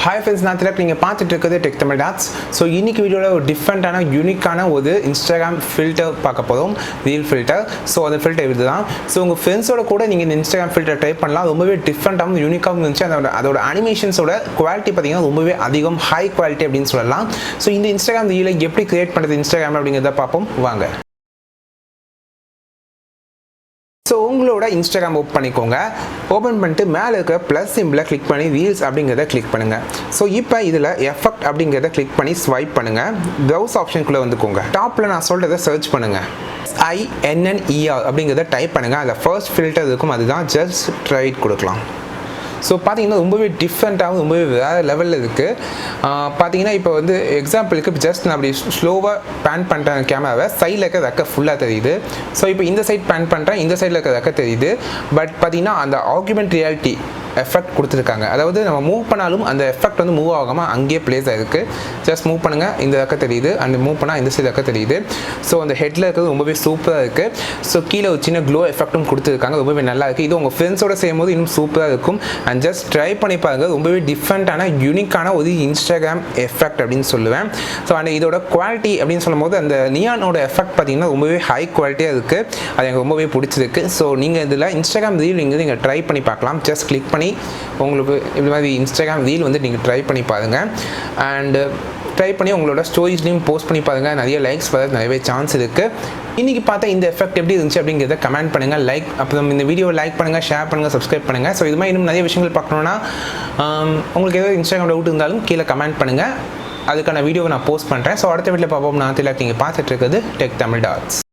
Hi friends, நான் திலக் நீங்க பார்த்துட்டு இருக்கிறது டெக் தமிழ் டாட்ஸ். ஸோ இன்னைக்கு வீடியோவில் ஒரு டிஃப்ரெண்ட்டான யூனிக்கான ஒரு இன்ஸ்டாகிராம் ஃபில்டர் பார்க்க போதும், ரீல் ஃபில்டர். ஸோ அந்த ஃபில்டர் இது தான். ஸோ உங்கள் ஃப்ரெண்ட்ஸோட கூட நீங்கள் இந்த இன்ஸ்டாகிராம் ஃபில்டர் ட்ரை பண்ணலாம். ரொம்பவே டிஃப்ரெண்ட்டாகவும் யூனிக்காகவும் இருந்துச்சு. அதோட அனிமேஷன்ஸோட குவாலிட்டி பார்த்தீங்கன்னா ரொம்பவே அதிகம் ஹை குவாலிட்டி அப்படின்னு சொல்லலாம். ஸோ இந்த இன்ஸ்டாகிராம் ரீலை எப்படி கிரியேட் பண்ணுறது இன்ஸ்டாகிராம் அப்படிங்கிறத பார்ப்போம் வாங்க. ஸோ உங்களோட இன்ஸ்டாகிராம் ஓப்பன் பண்ணிக்கோங்க. ஓப்பன் பண்ணிட்டு மேலே இருக்க ப்ளஸ் சிம்பிளை கிளிக் பண்ணி ரீல்ஸ் அப்படிங்கிறத கிளிக் பண்ணுங்கள். ஸோ இப்போ இதில் எஃபெக்ட் அப்படிங்கிறத கிளிக் பண்ணி ஸ்வைப் பண்ணுங்கள். ப்ரௌஸ் ஆப்ஷனுக்குள்ளே வந்துக்கோங்க. டாப்பில் நான் சொல்கிறத சர்ச் பண்ணுங்கள். INNER அப்படிங்கிறத டைப் பண்ணுங்கள். அதில் ஃபர்ஸ்ட் ஃபில்டர் இருக்கும், அதுதான் ஜஸ்ட் ட்ரைட் கொடுக்கலாம். ஸோ பார்த்தீங்கன்னா ரொம்பவே டிஃப்ரெண்ட்டாகவும் ரொம்பவே வேறு லெவலில் இருக்குது. பார்த்தீங்கன்னா இப்போ வந்து எக்ஸாம்பிளுக்கு ஜஸ்ட் நான் அப்படி ஸ்லோவாக பேன் பண்ணுறேன் கேமராவை, சைடில் இருக்க ரெக்க ஃபுல்லாக தெரியுது. ஸோ இப்போ இந்த சைட் பேன் பண்ணுறேன், இந்த சைடில் இருக்க ரெக்க தெரியுது. பட் பார்த்தீங்கன்னா அந்த ஆக்யூமெண்ட் ரியாலிட்டி எஃபெக்ட் கொடுத்துருக்காங்க. அதாவது நம்ம மூவ் பண்ணாலும் அந்த எஃபெக்ட் வந்து மூவ் ஆகாமல் அங்கேயே பிளேஸ் ஆகிருக்கு. ஜஸ்ட் மூவ் பண்ணுங்கள், இந்த ரெக்க தெரியுது, அண்ட் மூவ் பண்ணால் இந்த சைடு ரெக்க தெரியுது. ஸோ அந்த ஹெட்டில் இருக்கிறது ரொம்பவே சூப்பராக இருக்குது. ஸோ கீழே ஒரு சின்ன க்ளோ எஃபெக்ட்டும் கொடுத்துருக்காங்க, ரொம்பவே நல்லா இருக்குது. இது உங்கள் ஃப்ரெண்ட்ஸோடு செய்யும் போது இன்னும் சூப்பராக இருக்கும். அண்ட் ஜஸ்ட் ட்ரை பண்ணி பாருங்கள். ரொம்பவே டிஃப்ரெண்ட்டான யூனிக்கான ஒரு இன்ஸ்டாகிராம் எஃபெக்ட் அப்படின்னு சொல்லுவேன். ஸோ அண்ட் இதோட குவாலிட்டி அப்படின்னு சொல்லும் போது அந்த நியானோட எஃபெக்ட் பார்த்தீங்கன்னா ரொம்பவே ஹை குவாலிட்டியாக இருக்குது. அது எனக்கு ரொம்பவே பிடிச்சிருக்கு. ஸோ நீங்கள் இதில் இன்ஸ்டாகிராம் ரீல் நீங்கள் ட்ரை பண்ணி பார்க்கலாம். ஜஸ்ட் கிளிக் பண்ணி உங்களுக்கு இந்த மாதிரி இன்ஸ்டாகிராம் ரீல் வந்து நீங்கள் ட்ரை பண்ணி பாருங்கள். அண்டு ட்ரை பண்ணி உங்களோட ஸ்டோரிஸ்லையும் போஸ்ட் பண்ணி பாருங்கள். நிறைய லைக்ஸ் வர நிறைய சான்ஸ் இருக்குது. இன்றைக்கி பார்த்தா இந்த எஃபெக்ட் எப்படி இருந்துச்சு அப்படிங்கிறத கமெண்ட் பண்ணுங்கள். அப்புறம் இந்த வீடியோவை லைக் பண்ணுங்கள், ஷேர் பண்ணுங்கள், சப்ஸ்கிரைப் பண்ணுங்கள். ஸோ இது மாதிரி இன்னும் நிறைய விஷயங்கள் பார்க்கணுன்னா உங்களுக்கு ஏதாவது இன்ஸ்டாகிராம் டவுட் இருந்தாலும் கீழே கமெண்ட் பண்ணுங்கள். அதுக்கான வீடியோவை நான் போஸ்ட் பண்ணுறேன். ஸோ அடுத்த வீட்டில் பார்ப்போம். நான் திலக், நீங்கள் பார்த்துட்டு இருக்கிறது டெக் தமிழ் டாட்ஸ்.